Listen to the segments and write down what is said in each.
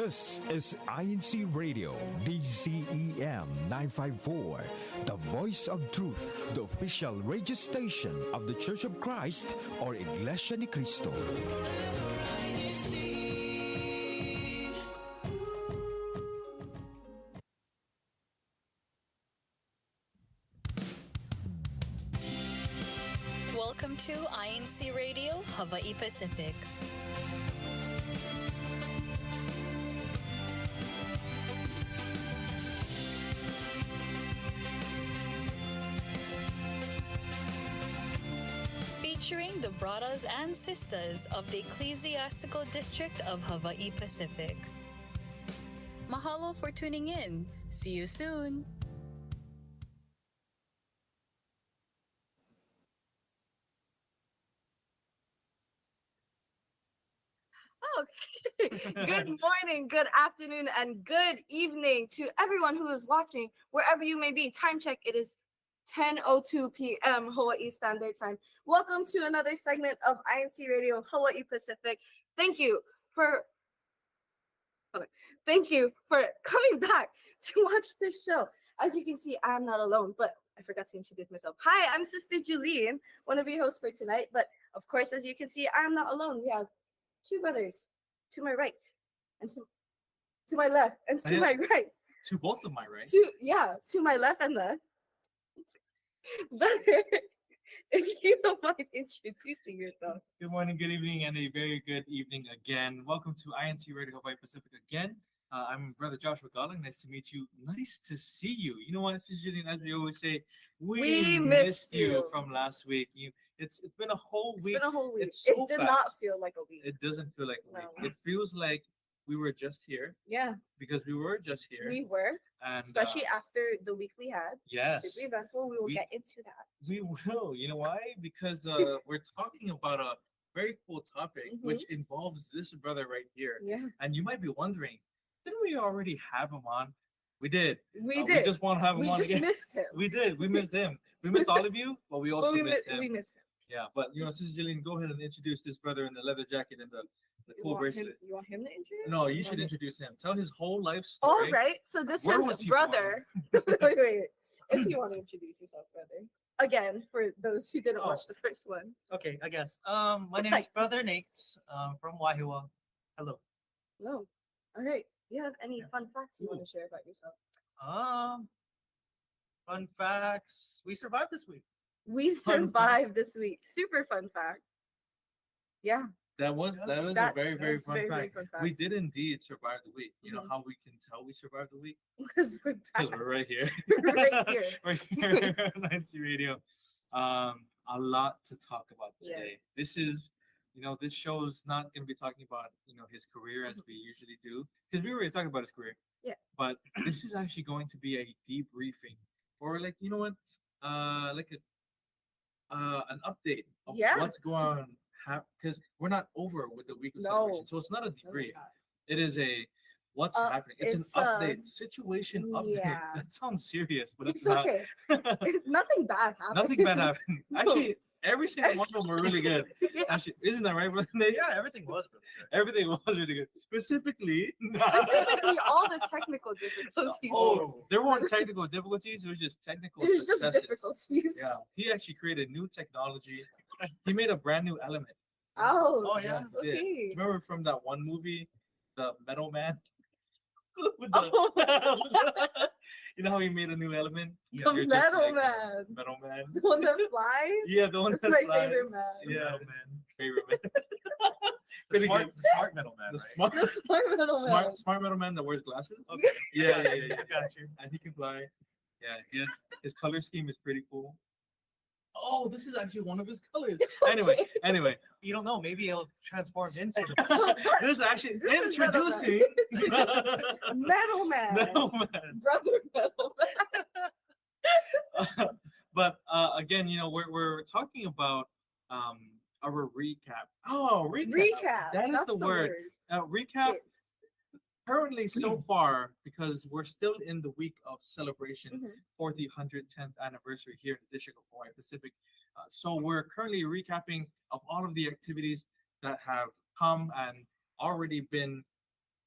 This is INCRadio, DZEM 954, the voice of truth, the official radio station of the Church of Christ, or Iglesianicristo. Welcome to INCRadio, Hawaii Pacific. Featuring the brothers and sisters of the Ecclesiastical District of Hawaii Pacific. Mahalo for tuning in. See you soon. Okay. Good morning, good afternoon, and good evening to everyone who is watching, wherever you may be. Time check, it is 10:02 p.m. Hawaii Standard Time. Welcome to another segment of INCRadio Hawaii Pacific. Thank you for coming back to watch this show. As you can see, I am not alone, but I forgot to introduce myself. Hi, I'm Sister Julene, one of your hosts for tonight. But of course, as you can see, I am not alone. We have two brothers to my right and to my left and to my right. To both of my right. To my left and left. Brother, if you don't mind introducing yourself. Good morning, good evening, and a very good evening again. Welcome to INCRadio Hawaii Pacific again. I'm Brother Joshua Garland. Nice to meet you. Nice to see you. You know what, Sister Julian, as we always say, we missed you from last week. It's been a whole week. It's been a whole week. It's so it did fast. not feel like a week. It doesn't feel like a week. No. It feels like we were just here. Yeah. Because we were just here. We were. And especially after the week we had. Yes. Super eventful. We will get into that. We will. You know why? Because we're talking about a very cool topic, which involves this brother right here. Yeah. And you might be wondering, didn't we already have him on? We did. We did. We just want to have him on again. We just missed him. We did. We missed him. We missed all of you, but we also missed him. We missed him. Yeah, but Sister Jillian, go ahead and introduce this brother in the leather jacket and the cool bracelet. You want him to introduce? No, you should introduce him. Tell his whole life story. All right. So this Where is was he brother. wait. If you want to introduce yourself, brother. Again, for those who didn't watch the first one. Okay, I guess. My name is Brother Nate from Wahiwa. Hello. Hello. All right. Do you have any fun facts you want to share about yourself? Fun facts. We survived this week. We survived this week. Super fun fact. Yeah. That was a very, very fun fact. We did indeed survive the week. You know how we can tell we survived the week? Because we're right here. right here. Right here on INCRadio. A lot to talk about today. Yes. This is, this show is not going to be talking about, his career as we usually do. Because we were talking about his career. Yeah. But this is actually going to be a debriefing. Or like, you know what? Like an update of what's going on. Because we're not over with the weekly celebration. So it's not a debrief. It is a what's happening. It's an update, situation update. Yeah. That sounds serious, but it's okay. Nothing bad happened. Nothing bad happened. Actually, every single one of them were really good. Actually, isn't that right, brother? Yeah, everything was really good. Everything was really good. Specifically, all the technical difficulties. Oh, there weren't technical difficulties. It was just technical successes. Just difficulties. Yeah, he actually created new technology. He made a brand new element. Oh yeah. Okay. Remember from that one movie, The Metal Man? You know how he made a new element? Yeah, the Metal Man. Metal Man. The one that flies? Yeah, the one That's that my flies. favorite man. Yeah, man. Favorite man. The smart Metal Man. The smart Metal Man. Smart Metal Man that wears glasses? Okay. Yeah. Got you. And he can fly. Yeah, his color scheme is pretty cool. Oh, this is actually one of his colors. Anyway, you don't know. Maybe he'll transform into. This is actually introducing Metal Man. Brother Metal Man. But again, we're talking about our recap. Oh, recap. That is the word. Recap. Currently, so far, because we're still in the week of celebration for the 110th anniversary here in the District of Hawaii Pacific. So we're currently recapping of all of the activities that have come and already been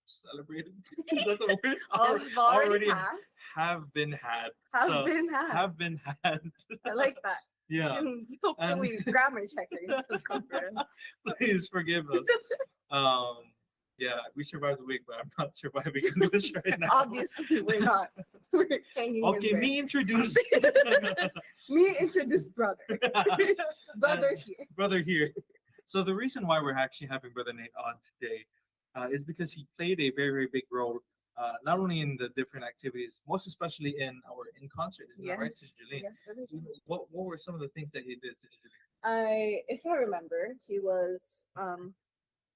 celebrated. That's a word. Already passed. Have been had. Have been had. Have been had. I like that. Yeah. Hopefully, grammar checkers will come through. Please forgive us. Yeah, we survived the week, but I'm not surviving English right now. Obviously, we're not. We're hanging. Okay, in me introduce. Me introduce brother. Brother here. Brother here. So the reason why we're actually having Brother Nate on today is because he played a very, very big role, not only in the different activities, most especially in our in concert. Isn't that right, Sister Julie? Yes, Brother Julie. What were some of the things that he did, Sister Julie? If I remember, he was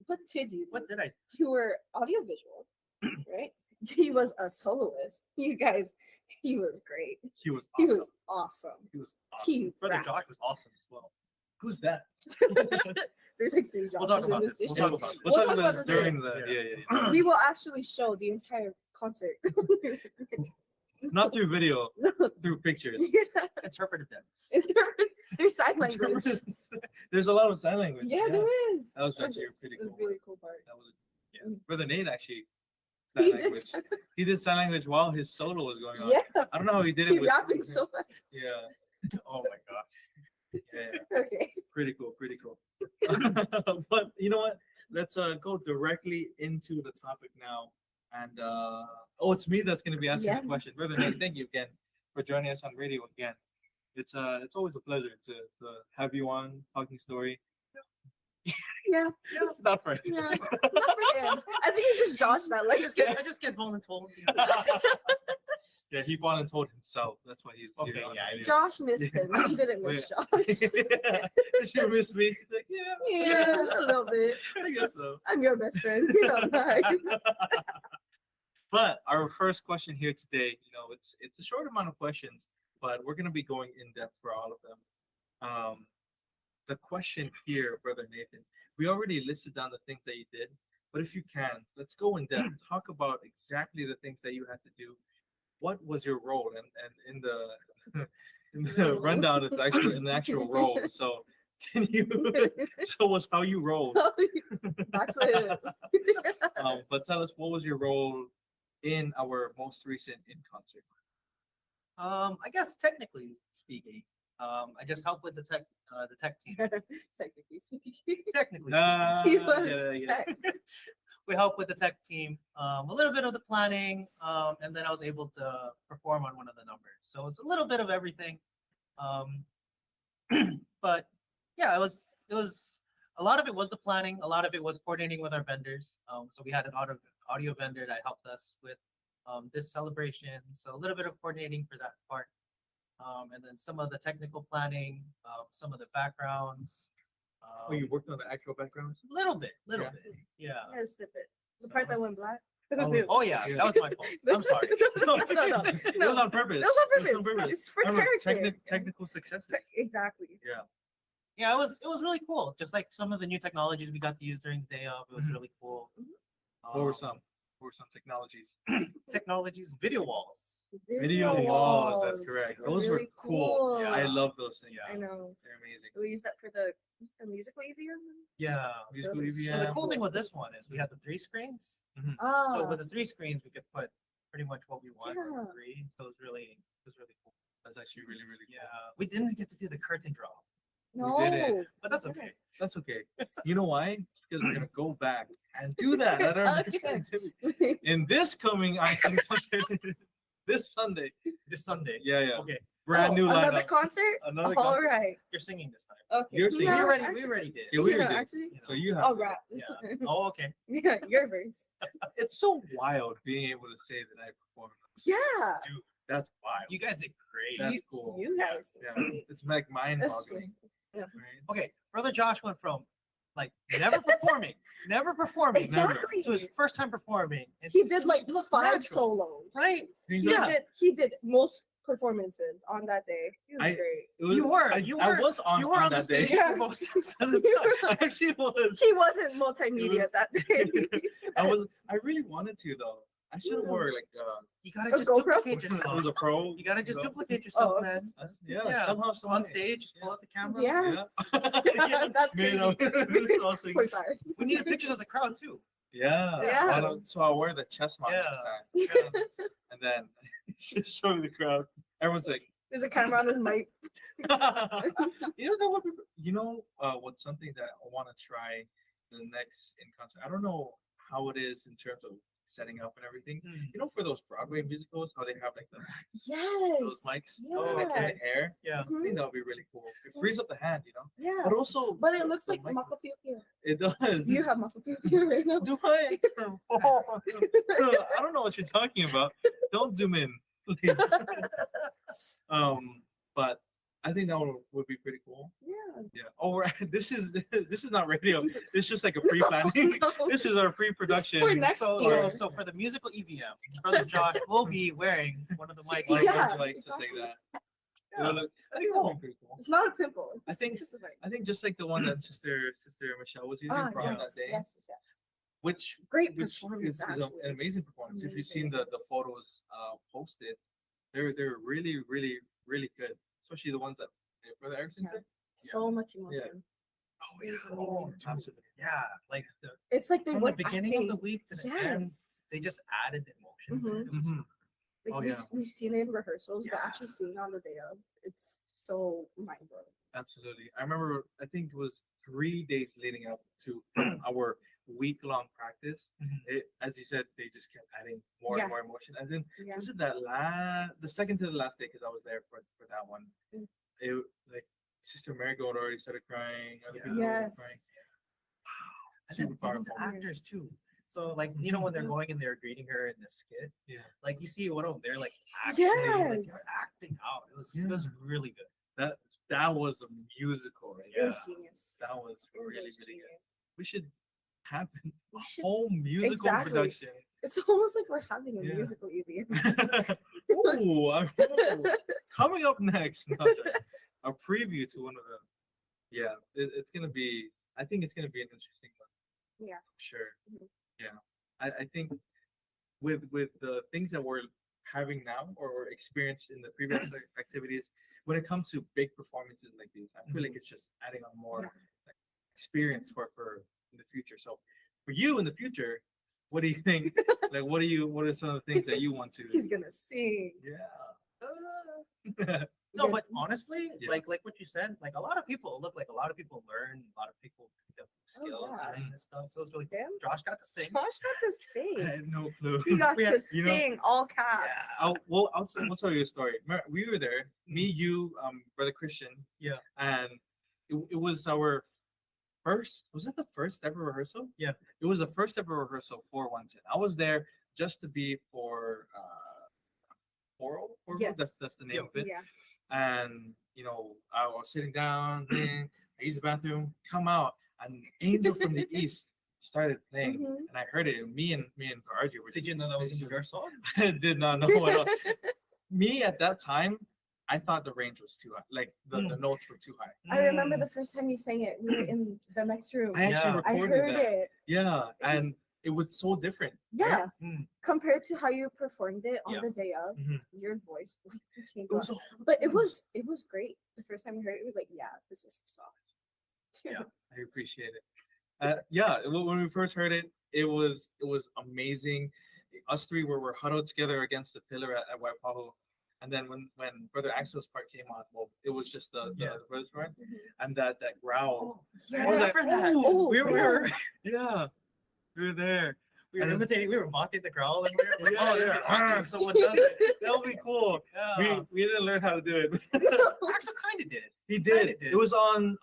what did you do? What did I? You were audiovisual, right? He was a soloist. You guys, he was great. He was He awesome. was awesome. He was awesome. He Brother rapped. Josh was awesome as well. Who's that? There's like 3 We'll Joshes talk in about this this. We'll station. talk about this. We'll talk talk about about this this during the yeah. We will actually show the entire concert. Not through video, through pictures. Yeah. Interpretive dance. There's sign language. There's a lot of sign language. Yeah, there is. That was actually a pretty It was cool. a really cool part. That was Brother Nate actually. He Sign did language. He did sign language while his solo was going on. Yeah, I don't know how he did it. he with rapping so much. Yeah. Oh my god. Yeah. Okay. Pretty cool. Pretty cool. But you know what? Let's go directly into the topic now. And it's me that's going to be asking the question. Brother Nate, thank you again for joining us on radio again. It's always a pleasure to have you on Talking Story. Yeah. It's not for Yeah. Not for him. I think it's just Josh that likes it. I just get voluntold. Yeah, he bought and told himself. That's why he's Okay, here on yeah, radio. Josh missed him. He didn't miss Josh. Did you miss me? He's like, Yeah, a little bit. I guess so. I'm your best friend. You know that. But our first question here today, it's a short amount of questions, but we're going to be going in depth for all of them. The question here, Brother Nathan, we already listed down the things that you did, but if you can, let's go in depth. Talk about exactly the things that you had to do. What was your role? And in the rundown, it's actually an actual role. So can you show us how you rolled? Actually, But tell us, what was your role in our most recent in concert? I guess technically speaking, I just help with the tech team. technically speaking, Technically he speaking, was tech. we help with the tech team, a little bit of the planning, and then I was able to perform on one of the numbers. So it's a little bit of everything. But yeah, it was a lot of it was the planning, a lot of it was coordinating with our vendors. So we had an audio vendor that helped us with this celebration. So a little bit of coordinating for that part. And then some of the technical planning, some of the backgrounds. You worked on the actual backgrounds? Little bit, Yeah. yeah. Yeah, snippet. The So part that it's- went black. Oh yeah, that was my fault. I'm sorry. No. It was on purpose. That was on It was on purpose. It's for Remember, character. technical successes. Exactly. Yeah. Yeah, it was really cool. Just like some of the new technologies we got to use during the day of, it was Mhm. really cool. What were some? What were some technologies? Technologies? Video walls. Video walls, that's correct. Those were Really cool. Yeah. I love those things. Yeah. I know. They're amazing. We used that for the musical EVM. Yeah. Musical Those are EVM. So the cool thing with this one is we had the 3 screens. Oh, So with the 3 screens, we could put pretty much what we want on the Yeah. 3. So it was really cool. That's actually really, really cool. Yeah. We didn't get to do the curtain draw, no. did it. but that's okay. That's okay. You know why? Because we're gonna go back and do that at our next Okay. activity. In this coming concert this Sunday. This Sunday. Yeah. Okay. Brand new Another lineup. concert. Another All concert. right. You're singing this time. Okay. You're singing. We No, already actually- did. Yeah, we you know, already did. actually. You know. So you have Oh, to. rap. Yeah. Oh, okay. Yeah, your verse. It's so wild being able to say that I performed. Yeah. Dude, that's wild. You guys did great. That's cool. You guys. did Yeah, great. it's like mind That's boggling. great. Right? Okay, Brother Josh went from like never performing Exactly. to his first time performing. And He did like looked 5 natural, solos. right? Yeah. He did most performances on that day. He was I- great. It was- You were. I was on, You were on the that day. stage for most of the time. I actually was. He wasn't multimedia was- that day. I really wanted to though. I should have wore like You gotta A just GoPro? duplicate it yourself. was a pro. You gotta just you know? duplicate yourself, Oh, man. Yeah, somehow So on some way. stage, just pull out the camera. Yeah. Yeah. That's Made crazy. up. It's awesome. Point 5. We needed pictures of the crowd too. Yeah. Yeah. So I'll wear the chest mount next time. Yeah. And then just show the crowd. Everyone's like, There's a camera on his mic. that would be, what's something that I want to try the next in concert. I don't know how it is in terms of setting up and everything. For those Broadway musicals, how they have like those mics, like in the air. Yeah. I think that would be really cool. It frees up the hand, Yeah. But also, But it looks like mic- Mako Pew Pew. it does. You have Mako Pew Pew right now. Do I? I don't know what you're talking about. Don't zoom in, please. But I think that would be pretty cool. Yeah. Yeah. Oh, this is not radio. It's just like a pre-planning. No. This is our pre-production. For next year. So for the musical EVM, Brother Josh will be wearing one of the mics. Like, Yeah, like just like that. Yeah. I think that would be pretty cool. It's not a pimple. I think- It's just a mic. I think just like the one that Sister Michelle was using for yes, that day, yes, yes. which Great which performance, is actually. an amazing performance. If you've seen the photos posted, they're really really really good, especially the ones that Brother Erickson Yeah. did. So much emotion. Oh yeah. Oh, absolutely. yeah, like It's like they from the were beginning of the week to the end, Yes. they just added emotion. Mhm. It was Mhm. Like Oh, yeah. we've seen it in rehearsals, but Yeah. actually seeing it on the day of, it's so mind blowing. Absolutely. I remember, I think it was 3 days leading up to our week-long practice. Mhm. As you said, they just kept adding more Yeah. and more emotion. And then Yeah. was it the second to the last day, because I was there for that one. Mm. It like Sister Marigold already started crying. Other Yeah. people were Yes. crying. And Super then even powerful. the actors too. So like when they're going and they're greeting her in the skit, Yeah. like you see one of them, they're like actually like Yes. they're acting out. It was really good. That was a musical, right? It was Yeah. genius. That was It was really, really good. genius. We should have a We should- whole musical Exactly. production. It's almost like we're having a Yeah. musical EVM. Ooh, coming up next, a preview to one of them. Yeah, it's gonna be. I think it's gonna be an interesting one. Yeah. Sure. Mhm. Yeah, I think with the things that we're having now or experienced in the previous activities, when it comes to big performances like these, I feel like it's just adding on more like, experience for in the future. So for you in the future, what do you think? Like, what are some of the things that you want to? He's gonna sing. Yeah. No, but honestly, Yeah. like what you said, like a lot of people learn, a lot of people pick up skills yeah. and this stuff. So it's really Him? Josh got to sing. Josh got to I sing. had no clue. He got Yeah, to you know- sing all caps. I'll tell you a story. We were there, me, you, Brother Christian. Yeah. And it was our first. Was it the first ever rehearsal? Yeah. It was the first ever rehearsal for 110. I was there just to be for oral. Yes. That's the name of it. Yeah. And I was sitting down, I used the bathroom, come out, and Angel from the East started playing, Mhm. and I heard it. And me and Arjun were. Did you know that was your song? I did not know at all. Me at that time, I thought the range was too high. Like the notes were too high. I remember the first time you sang it. We were in the next room. I actually Yeah. I recorded heard that. it. Yeah, was- and it was so different. Yeah. Mm. Compared to how you performed it on Yeah. the day of, Mhm. your voice changed. It was a lot. But it was great. The first time you heard it, it was like, yeah, this is soft. Yeah, I appreciate it. When we first heard it, it was amazing. Us three were huddled together against the pillar at Waipahu. And then when Brother Axel's part came on, well, it was just the brothers part, and that growl. Yeah. I was like, that. "Ooh, We were yeah, we were there. we were And- imitating, we were mocking the growl, and we were like, Yeah, oh, that'd be yeah. awesome if someone does it. That would be cool. Yeah. We didn't learn how to do it. Axel kind of did it. He Kinda did. did. It was on.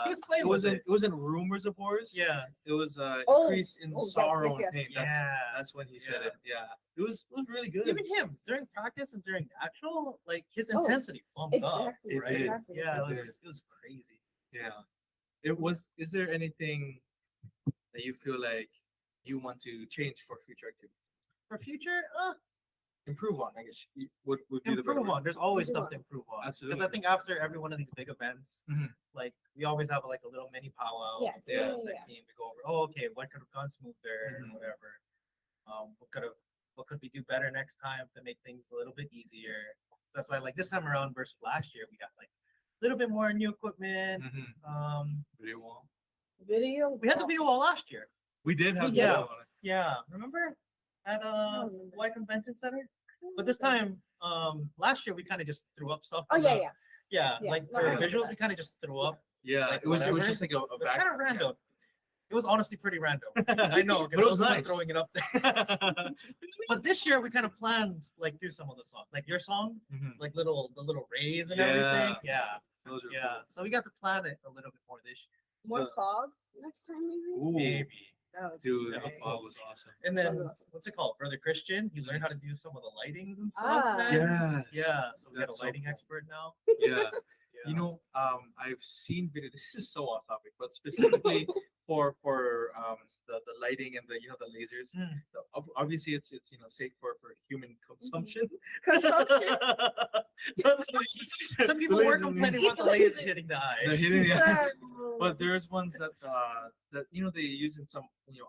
He was playing It with wasn't. it. It wasn't rumors of wars. Yeah. It was Oh, increase in yes, sorrow yes, and pain. yes. That's when he said Yeah. it. Yeah. It was really good. Even him during practice and during actual, like his Oh, intensity bumped up. Exactly. It right? did. Exactly. Yeah, It it was crazy. Yeah. It was. Is there anything that you feel like you want to change for future activities? For future, Improve on, I guess. Would be the better improve word. on. There's always Improve stuff to improve on. Because Absolutely. I think after every one of these big events, Mhm. like we always have like a little mini powwow. Yeah, with the yeah, tech yeah. team. We go over, oh, okay, what could have gone smoother Mhm. and whatever. What could we do better next time to make things a little bit easier? So that's why like this time around versus last year, we got like a little bit more new equipment. Mhm. Um, Video wall. Video. we had the video wall last year. We did have did. that one. Yeah, remember at remember. Y Convention Center? But this time, last year we kind of just threw up stuff. Oh on yeah, the- yeah. yeah. Like No, I for remember visuals, that. we kind of just threw up. Yeah, Like, it was whatever. just like a It was back. kind of random. It was honestly pretty random. I know, But because it was I was nice. throwing it up there. But this year we kind of planned like through some of the songs, like your song, Mhm. like the little rays and Yeah. everything. Yeah, Those are yeah. So we got to plan it a little bit more this More The- fog next time maybe. cool. Ooh, year. Maybe. That would dude, Yeah. the fog was awesome. And then Awesome. what's it called? Brother Christian. He learned how to do some of the lightings and stuff. Ah. man. Yeah, Yeah. So we got a That's so lighting cool. expert now. yeah. Yeah. You know, I've seen video. This is so off topic, but specifically for the lighting and the the lasers. Mm. Obviously, it's safe for human consumption. Consumption. Some people were complaining about the lasers hitting the eye. The hitting the eyes. Yeah. But there's ones that they use in some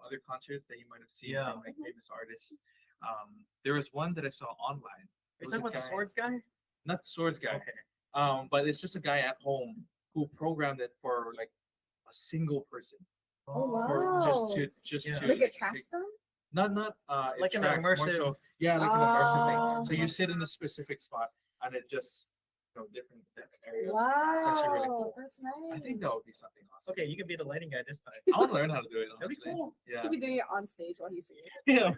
other concerts that you might have seen Yeah. from like famous artists. There was one that I saw online. Are It you was talking a about the guy- swords guy? Not the swords guy. Okay. But it's just a guy at home who programmed it for like a single person. Oh, For wow. just Yeah. to Like a track star? not it Like an tracks, more immersive- so- yeah, like an immersive Oh. thing. So you sit in a specific spot and it just different areas. Wow. It's actually really cool. That's nice. I think that would be something awesome. Okay, you can be the lighting guy this time. I want to learn how to do it. That'd be Honestly. cool. Yeah. He'll be doing it on stage while he's singing. Yeah.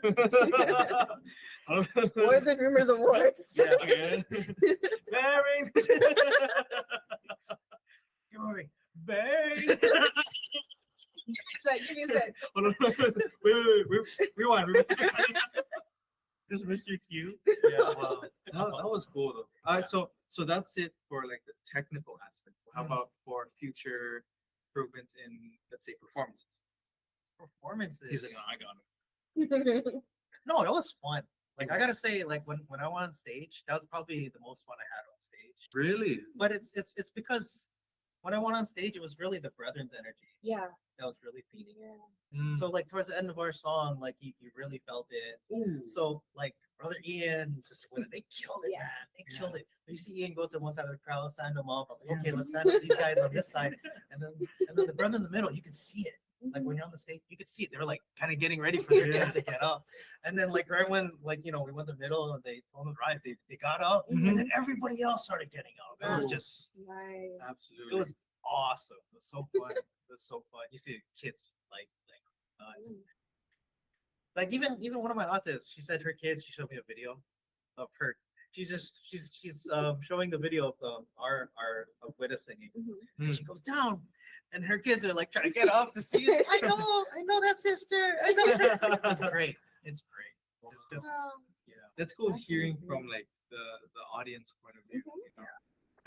Wars and rumors of wars. Yeah. Okay. Bearing. Going. Bang. Give me a sec. Hold on. Wait. Rewind. Just Mr. Q. Yeah, wow. That was cool though. So that's it for like the technical aspect. How about for future improvements in, let's say, performances? Performances. He's like, I got it. No, it was fun. Like I gotta say, like when I went on stage, that was probably the most fun I had on stage. Really? But it's because when I went on stage, it was really the brethren's energy Yeah. that was really feeding it. Mm. So like towards the end of our song, like you really felt it. Ooh. So like Brother Ian, Sister Winnie, they killed it, Yeah. man. They Yeah. killed it. You see Ian goes to one side of the crowd, stand them up. I was like, Yeah. okay, let's stand up these guys on this side, and then the brother in the middle, you could see it. Like when you're on the stage, you could see it. They were like kind of getting ready for their turn to get up. And then like right when we went to the middle and they told them to rise, they got up, Mhm. and then everybody else started getting up. It was Wow. just Nice. Absolutely. it was awesome. It was so fun. It was so fun. You see the kids like nuts. Like even one of my aunts, she said her kids. She showed me a video of her. She's showing the video of our of Witta singing. Mhm. And she goes down, and her kids are like trying to get up to see it. I know that sister. I know that. It's great. It's great. It's just Wow. yeah. That's cool hearing Absolutely. from like the audience point of view. Mhm. You know?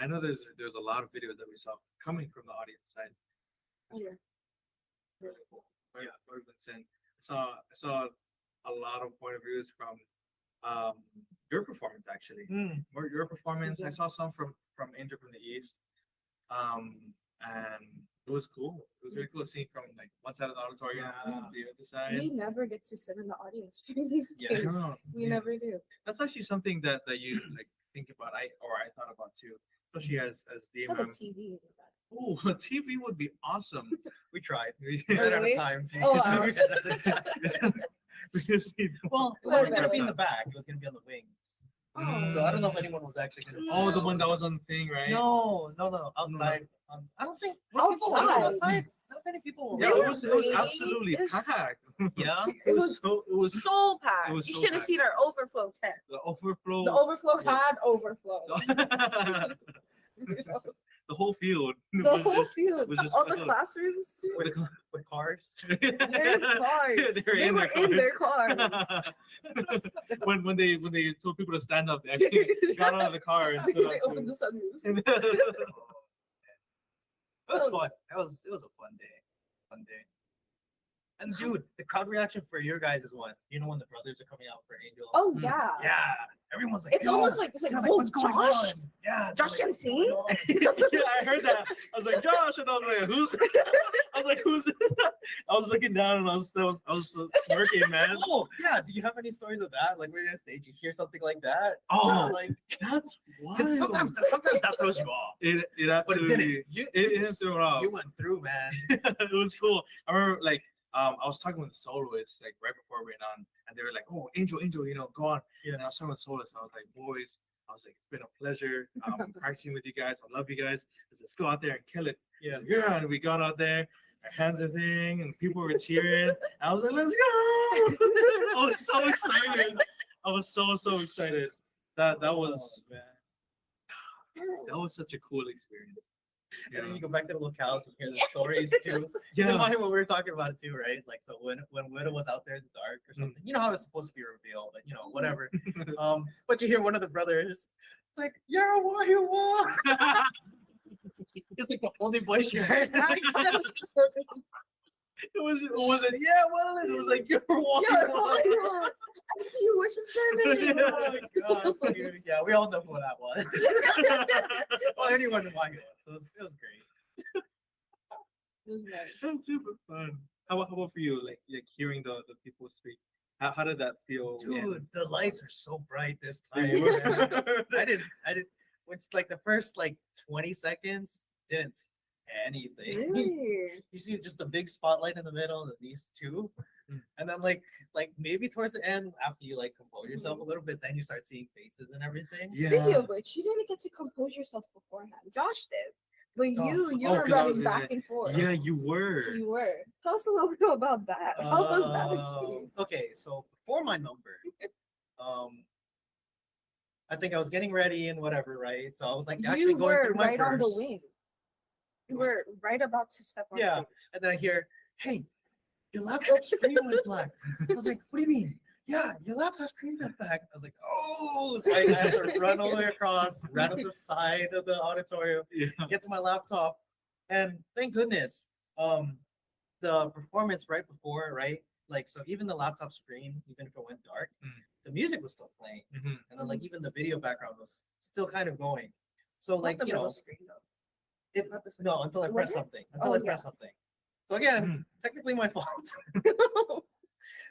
I know there's a lot of videos that we saw coming from the audience side. Oh, yeah. Really cool. Very, very good sense. I saw a lot of point of views from your performance actually. Or your performance. I Yeah. saw some from Angel from the East. And it was cool. It was really cool seeing from like one side of the auditorium Yeah. to the other side. We never get to sit in the audience for these Yeah. days. No, We yeah. never do. That's actually something that you like think about. I thought about too, especially as the Have a imam. TV in the back. Oh, a TV would be awesome. We tried. We We ran out of Really? time. Oh, We wow. ran out of time. just Well, it What wasn't gonna about be in it? the back. It was gonna be on the wings. Oh. So I don't know if anyone was actually gonna. See oh, the it. one that was on the thing, right? No, outside. I don't think Outside? outside. Not many people were. Yeah, They it were was waiting. absolutely It was- packed. Yeah. It was so it was so packed. was You so should have packed. seen our overflow tent. the overflow. The overflow was- had overflow. The whole field. The was whole just- field, was just all the filled. classrooms too. With cars. They're in cars. They were in their cars. when they told people to stand up, they actually got out of the car and stood They up. opened the sunroof. It was fun. It was a fun day. Fun day. And dude, the crowd reaction for your guys is what? You know when the brothers are coming out for Angel? Oh yeah. Yeah. Everyone's like, It's almost like they're oh what's going Josh. on? Yeah. Josh they're can "What's sing?" going on?" Yeah, I heard that. I was like, Josh, and I was like, who's? I was like, who's? I was looking down and I was smirking, man. Oh, yeah. Do you have any stories of that? Like when you're on stage, you hear something like that? Oh, like That's wild. because sometimes that throws you off. it But it absolutely didn't. it didn't throw it off. You went through, man. It was cool. I remember like I was talking with the soloists like right before we went on, and they were like, "Oh, Angel, go on." Yeah. And I was talking with soloists. I was like, "Boys, I was like, it's been a pleasure practicing with you guys. I love you guys. Let's go out there and kill it." Yeah. Like, yeah. And we got out there, our hands are thing, and people were cheering. I was like, "Let's go!" I was so excited. I was so excited. That was man. that was such a cool experience. And then you go back to the locales and hear the stories too. Yeah. In mind when we were talking about it too, right? Like, so when Widow was out there in the dark or something, you know how it's supposed to be revealed, but you know, whatever. But you hear one of the brothers, it's like, "You're what you want." It's like the only voice you heard. It wasn't, yeah, well, it was like, "You're walking." Yeah, I see you worship service. Oh my gosh, dude. Yeah, we all know who that was. Well, anyone knew why it was. So it was great. It was nice. So super fun. How about for you? Like hearing the people speak. How did that feel? Dude, the lights are so bright this time. I didn't, which like the first like 20 seconds didn't see anything. Really? You see just the big spotlight in the middle and these two. And then like maybe towards the end, after you like compose yourself a little bit, then you start seeing faces and everything. Yeah. Speaking of which, you didn't get to compose yourself beforehand. Josh did. But you were 'cause I running was back and forth. Yeah, you were. So you were. Tell us a little bit about that. How was that experience? Okay, so before my number, I think I was getting ready and whatever, right? So I was like actually You going were through my right on the verse. wing. You were right about to step on Yeah, stage. and then I hear, "Hey, your laptop screen went black." I was like, "What do you mean?" "Yeah, your laptop screen went black." I was like, "Oh!" So I had to run all the way across, run up the side of the auditorium, Yeah. get to my laptop, and thank goodness, the performance right before, right? Like, so even the laptop screen, even if it went dark, the music was still playing, Mhm. and then like even the video background was still kind of going. So like Not the you know, middle screen, though. it no until I Was press it? something. Until Oh, I press something. So again, technically my fault.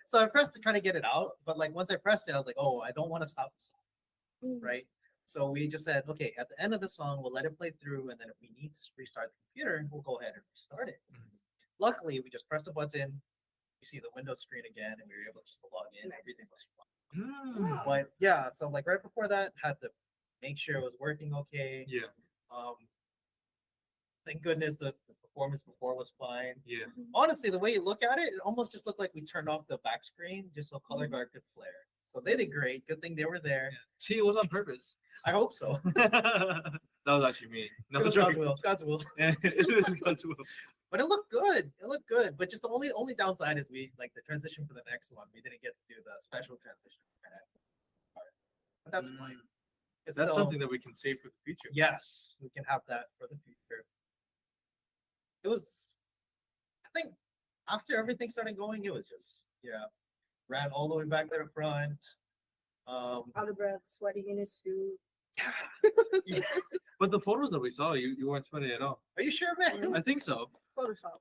So I pressed to try to get it out, but like once I pressed it, I was like, "Oh, I don't want to stop the song," right? So we just said, okay, at the end of the song, we'll let it play through, and then if we need to restart the computer, we'll go ahead and restart it. Luckily, we just pressed a button, you see the Windows screen again, and we were able just to log in. Everything was fine. But yeah, so like right before that, had to make sure it was working okay. Yeah. Thank goodness the performance before was fine. Yeah. Honestly, the way you look at it, it almost just looked like we turned off the back screen just so color guard could flare. So they did great. Good thing they were there. See, it was on purpose. I hope so. That was actually me. No, It was God's will. God's will. It was God's will. But it looked good. It looked good. But just the only downside is we like the transition for the next one. We didn't get to do the special transition. But that's fine. It's That's still- something that we can save for the future. Yes, we can have that for the future. It was, I think, after everything started going, it was just ran all the way back to the front. Out of breath, sweating in his suit. Yeah. But the photos that we saw, you weren't sweating at all. Are you sure, man? I think so. Photoshop.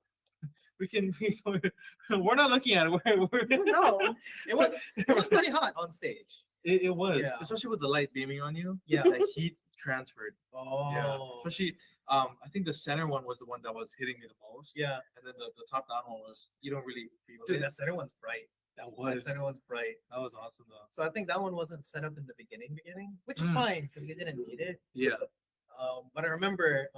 We're not looking at it. We're No. It was pretty hot on stage. It was, Yeah. especially with the light beaming on you. Yeah. The heat transferred. Oh. Yeah. Especially, I think the center one was the one that was hitting me the most. Yeah. And then the top down one was, you don't really feel Dude, it. that center one's bright. That That center one's bright. was awesome though. So I think that one wasn't set up in the beginning, which is fine because we didn't need it. Yeah. But I remember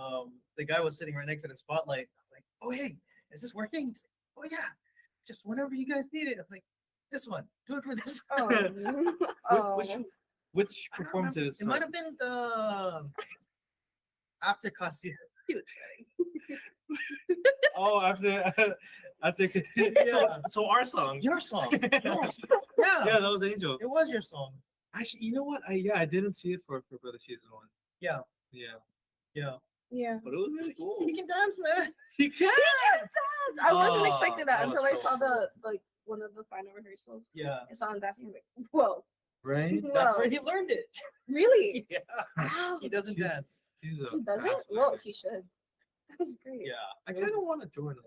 the guy was sitting right next to the spotlight. I was like, "Oh, hey, is this working?" He's like, "Oh yeah, just whenever you guys need it." I was like, "This one, do it for this." Oh. Which I don't performance did remember. it It might start? have been the after Kasi. He would say. Oh, after Yeah. So our song. Your song. Yeah. Yeah, that was Angel. It was your song. Actually, you know what? I didn't see it for Brother Season 1. Yeah. Yeah. Yeah. Yeah. But it was really cool. You can dance, man. You can. I wasn't Oh, expecting that that until was I so saw the one of the final rehearsals. Yeah. I saw him dancing. I'm like, whoa, Right? That's where Whoa. he learned it. Really? Yeah. Wow. He doesn't He's- dance. He's a He doesn't? craftsman. Well, he should. That was great. Yeah. I kind of want to join it.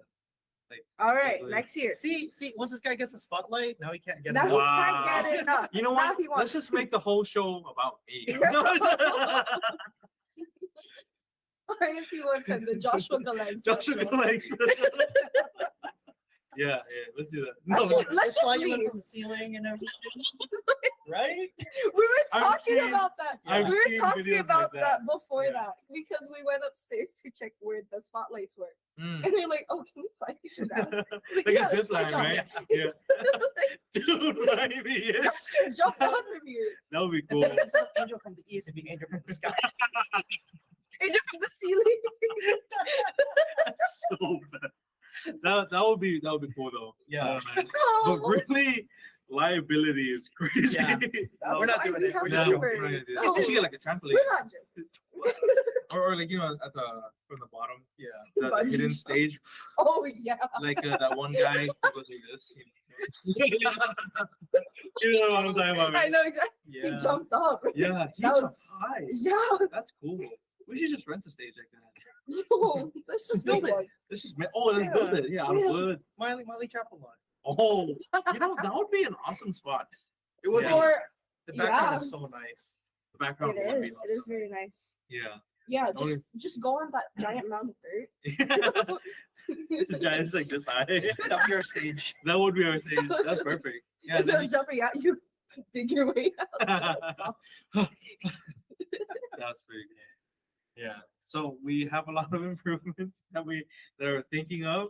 All right, Totally. next year. See, once this guy gets a spotlight, now he can't get Now it. he Wow. can't get it up. You know Now what? he wants Let's just make the whole show about me. INC 110, the Joshua Galag. Joshua special. Galag. Yeah, let's do that. Actually, let's just fly you in leave. from the ceiling and everything. Right? We were talking about that. I've We were seen talking videos about like that before Yeah. that because we went upstairs to check where the spotlights were, Mm. and they're like, "Oh, can we fly you down?" Like "Yeah, a let's zip line, jump." right? Yeah. Dude, maybe yeah. Josh can jump down from here. That would be cool. It's an angel from the east and be angel from the sky. Angel from the ceiling. That's so bad. That would be cool though. Yeah. But Oh, really, liability is crazy. Yeah. No, We're not why doing we it. have We're no, just jumpers. we're not gonna do that. No. You should get like a trampoline. We're not jumping. Or like at the from the bottom. Yeah. The Bungee hidden jump. stage. Oh yeah. Like that one guy who goes like this. You know what I'm talking about, I man. know exactly. Yeah. He jumped up. Yeah, he That was- jumped high. Yeah. That's cool. We should just rent a stage like that. No, let's just Build make it. one. Let's just let's build it. Yeah, out of Yeah. wood. Miley Chapel lot. Oh, that would be an awesome spot. It would Yeah. be. Or The background yeah. is so nice. The background it would be is. awesome. It is very nice. Yeah. Yeah, Only- just go on that giant mound of dirt. It's a giant, it's like this high. That'll be our stage. That would be our stage. That's perfect. Yeah. Instead then of jumping out, you dig your way out. That's pretty good. Yeah. So we have a lot of improvements that are thinking of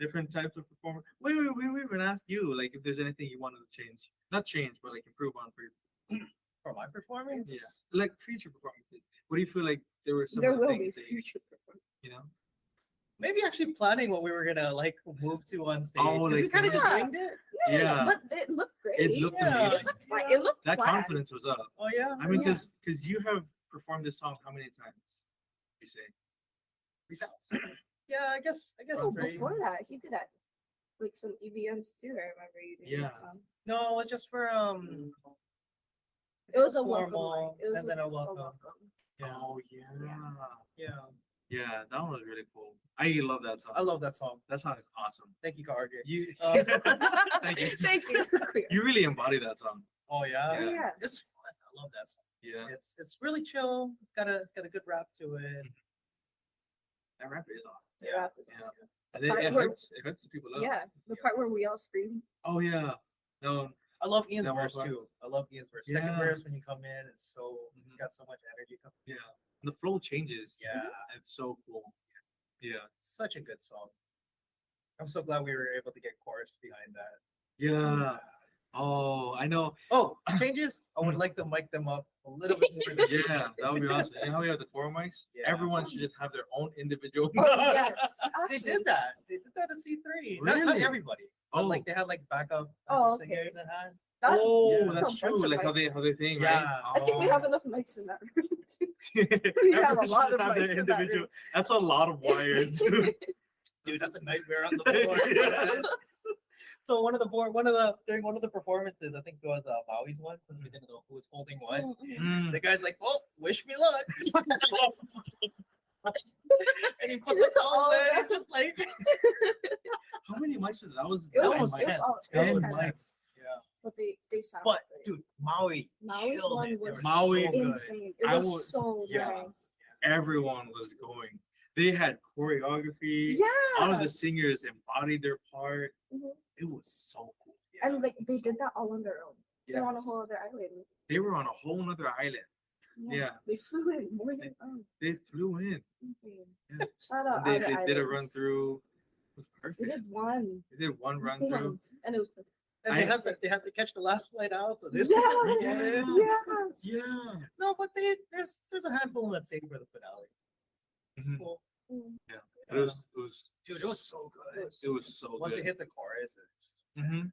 different types of performance. We even asked you like if there's anything you wanted to change, not change, but like improve on for you. For my performance? Yeah, like future performances. What do you feel like there were some There of the will be things that you, future performance. you know? Maybe actually planning what we were gonna like move to on stage. Oh, 'Cause we like, kind of just yeah. winged it. Yeah. But it looked great. It looked Yeah. amazing. Fine. It looked That flat. confidence was up. Oh yeah. I mean, Yeah. because you have performed this song how many times? You say 3,000. Yeah, I guess Oh, three. before that, he did that. Like some EVMs too. I remember you did Yeah. that song. No, it was just for It was a welcome formal, line. It was and then a welcome. Yeah. Oh yeah. Yeah. Yeah, that one was really cool. I love that song. I love that song. That song is awesome. Thank you, RJ. You, Thank you. Thank you. you really embody that song. Oh yeah. Yeah. Yeah. It's fun. I love that song. Yeah, It's really chill. It's got a good rap to it. that rap is awesome. The rap was Yeah. awesome. And it, Part it where- hypes, it hypes people up. Yeah, the part where we all scream. Oh yeah. No. I love Ian's That one verse part. too. I love Ian's verse. Second Yeah. verse when you come in, it's so Mhm. got so much energy. Yeah. The flow changes. Yeah. It's so cool. Yeah. Such a good song. I'm so glad we were able to get chorus behind that. Yeah. Oh, I know. Oh, changes. I would like to mic them up a little bit more. this Yeah, that would be awesome. You know how we have the four mics? Yeah. Everyone should just have their own individual. Oh, yes. They Actually, did that. They did that at C3. Not Really? everybody. But Oh. like they had like backup Oh, singers okay. that had. that- Oh, Yeah. that's A true. bunch of Like how mics. they think, Yeah. right? I think we have enough mics in that room. too. We have a Everyone lot should of have their mics in that individual. room. That's a lot of wires. Dude. Dude, that's a nightmare on the floor. Yeah. So during one of the performances, I think it was Maui's one, since we didn't know who was holding what. Mm. The guy's like, "Oh, wish me luck," and he puts Is it it all all there. of It's just like How many mics was that? That was It That was, was it was 10. all, it 10 was That was 10. mics. yeah. But they sound But great. dude, Maui Maui's killed one it. They was were Maui- so good. insane. It I was would- so yeah. nice. Everyone was going. They had choreography. Yeah. All of the singers embodied their part. Mhm. It was so cool. And like they So- did that all on their own. They're on a Yes. whole other island. They were on a whole nother island. Yeah. They flew in more than They flew in. insane. Yeah. Shout out They Outer did a Islands. run through. It was They perfect. did one. They did one run through. once, and it was perfect. And they had to catch the last flight out. So this Yeah. yeah. Yeah. No, but there's a handful that saved for the finale. It's Mhm. cool. Yeah. It was Dude, it was so good. it was so Once good. it hit the chorus, it's Mhm.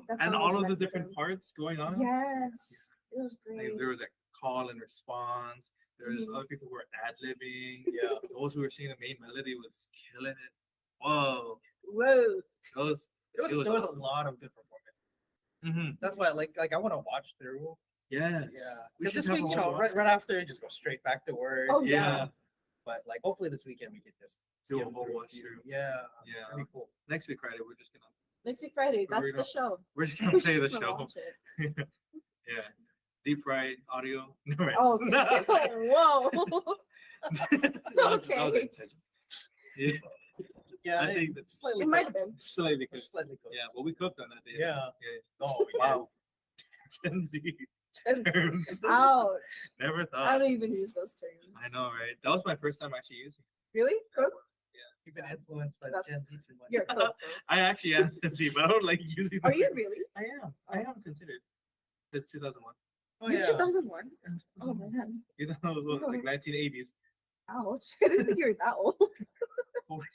That's And always all of the meant for different them. parts going on. Yes, it was Like, great. there was a call and response. There was Mhm. other people who were ad libbing. yeah. Those who were singing the main melody was killing it. Whoa. Whoa. Those. There was awesome. a lot of good performances. Mm-hmm. That's why like I want to watch through. Yes. Yeah. We Because should this have week, a you know, whole right after, just go straight back to work. Oh, Yeah. But like, hopefully this weekend we can just Do get a whole through watch few. through. Yeah. Yeah. That'd be cool. Next week Friday, we're just gonna Next week Friday, We're that's gonna- the show. we're just gonna We're play the just gonna show. watch it. Yeah. Deep fried audio. No, right. Oh, okay. Whoa. that was Okay. intentional. Yeah. Yeah, I think that slightly It might have been. slightly cooked. Slightly cooked. Yeah, but we cooked on that day. Yeah. Oh wow. Gen Z terms. Ouch. Never I thought. don't even use those terms. I know, right? That was my first time actually using. Really? Cooked? You've been influenced by That's- Gen Z too much. You're cooked. I actually am Gen Z, but I don't like using. Are the you word. really? I am. I am considered. It's 2001. Oh You're yeah. 2001? Oh man. You know, like 1980s. Ouch. I didn't think you were that old. 40.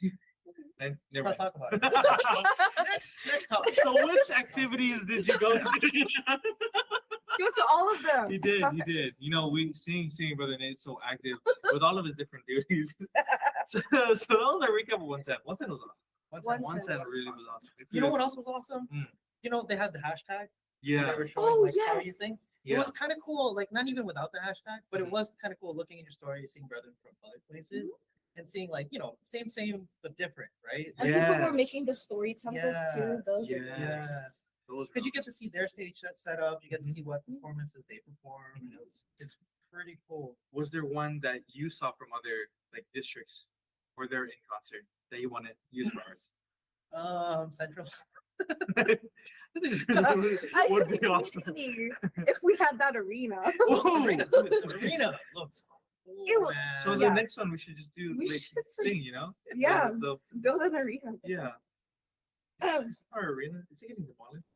Never Let's mind. not talk about it. next topic. So which activities did you go to? Go to all of them. He did. You know, we seeing Brother Nate so active with all of his different duties. so that was a recap of 110. 110 was awesome. 110 really was awesome. You know what else was awesome? Mm. You know, they had the hashtag. Yeah. They were showing like how you yes. think. Yeah. It was kind of cool, like not even without the hashtag, but Mhm. it was kind of cool looking at your story, seeing brethren from other places, and seeing like, you know, same but different, right? And people were Yes. making the story templates too. Those were Yes. Yeah. Those Because you get to see their stage set up, you get to Mhm. see what performances they perform. And it's pretty cool. Was there one that you saw from other like districts where they're in concert that you want to use for ours? Central. I Would could be awesome. see if we had that arena. Whoa. The arena looks cool, Ew. man. So Yeah. the next one we should just do We like should just- thing, you know? Yeah. The Build an arena. yeah. Um, Our arena is it getting demolished?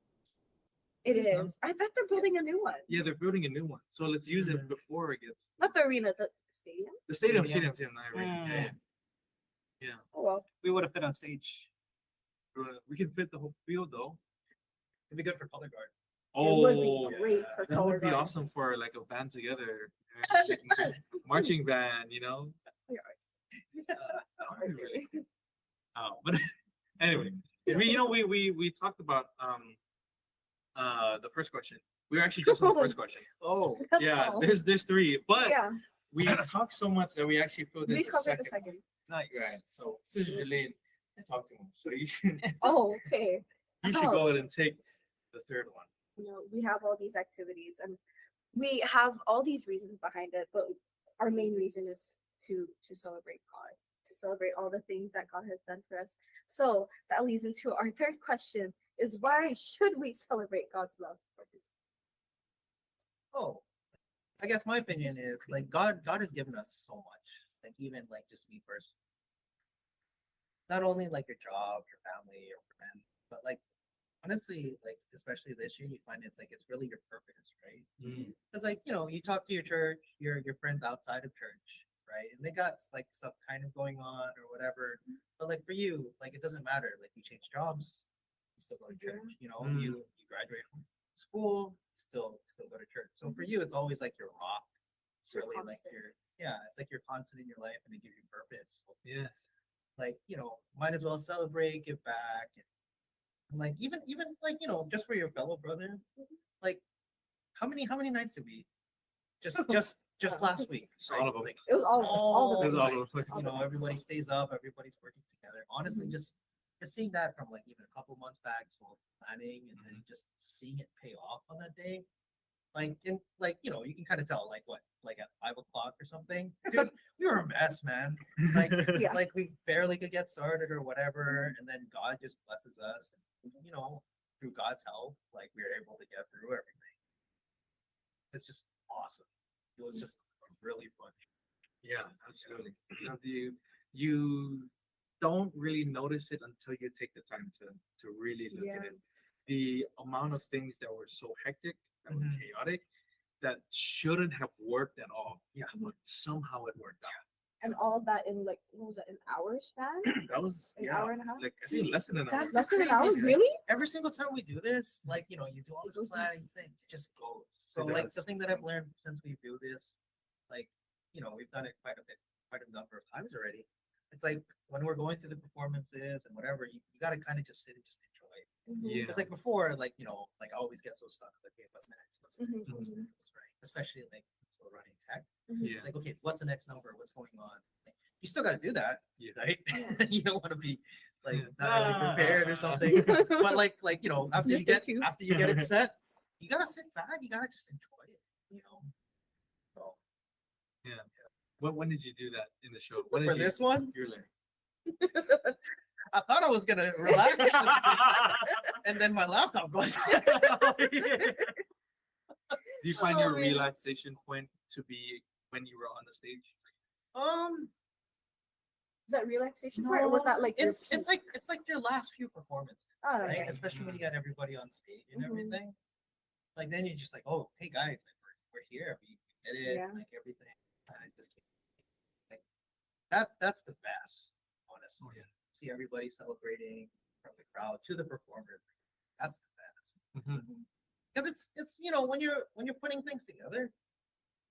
It It's not. is. I bet they're building a new one. Yeah, they're building a new one. So let's use it Mhm. before it gets Not the arena, the stadium. the stadium. Stadium. Not arena. Yeah, yeah. Oh well. We would have fit on stage. We can fit the whole field though. It'd be good for color guard. Oh, It would be great for that color would be guard. awesome for like a band together, marching band. You know. That would be really cool. But anyway, we talked about the first question. We were actually just on the first question. Oh, That's Yeah, all. there's three, but Yeah, we talked so much that we actually filled in we the covered second. the second. nice. Right. So Sister Jelaine, I talked to him, so you should Oh, okay. go ahead and take the third one. We have all these activities and we have all these reasons behind it, but our main reason is to celebrate God, to celebrate all the things that God has done for us. So that leads into our third question: is why should we celebrate God's love? Oh, I guess my opinion is like God has given us so much. Like even like just me personally. Not only like your job, your family, your friend, but like honestly, like especially this year, you find it's like it's really your purpose, right? Because like you talk to your church, your friends outside of church, right? And they got like stuff kind of going on or whatever. But like for you, like it doesn't matter. Like you change jobs, you still go to church. You graduate from school, still go to church. So for you, it's always like your rock. It's Your really like constant. it's like you're constant in your life and it gives you purpose. So, Yes. like might as well celebrate, give back, and like even like just for your fellow brother, like how many nights did we just last week? All of them. Like, It was all all the It was all nights. of them. All the everybody nights. stays up, everybody's working together. Honestly, Mhm. just seeing that from like even a couple months back, so planning and then just seeing it pay off on that day. Like you can kind of tell like at 5 o'clock or something. Dude, we were a mess, man. Like Yeah. like we barely could get started or whatever, and then God just blesses us, and through God's help, like we were able to get through everything. It's just awesome. It was just really fun. Yeah, absolutely. You don't really notice it until you take the time to really look at Yeah. it. The amount of things that were so hectic, that were Mhm. chaotic, that shouldn't have worked at all. Yeah, but somehow it worked out. And all that in like what was it, an hour span? That was An hour and a half? like I think less than an hour. That's Less than an crazy hour? thing. Really? Every single time we do this, like you do all It this goes planning things, just goes. So It like does. the thing that I've learned since we do this, like we've done it quite a number of times already. It's like when we're going through the performances and whatever, you got to kind of just sit and just enjoy it. Yeah. Because like before, like like I always get so stuck. Like, okay, what's next? What's next? Mhm, What's mhm. next? Right? Especially like since we're running tech, Yeah. it's like okay, what's the next number? What's going on? Like, you still got to do that, Yeah. right? Yeah. You don't want to be like Yeah. not really prepared or something. But like after Just the cue. after you get it set, you gotta sit back. You gotta just enjoy it. So Yeah. When did you do that in the show? When for did you, this one, You're there. I thought I was gonna relax, and then my laptop goes. Do you find Oh, your man. relaxation point to be when you were on the stage? Is that relaxation part, or was that like your it's peak? it's like your last few performances, Oh, right? okay. Especially when you got everybody on stage and Mhm. everything. Like then you're just like, oh, hey guys, like we're here, we did it, Yeah. like everything. And I just like that's the best, honestly. Oh, yeah. See everybody celebrating from the crowd to the performer. That's the best. Mhm. Because it's when you're putting things together,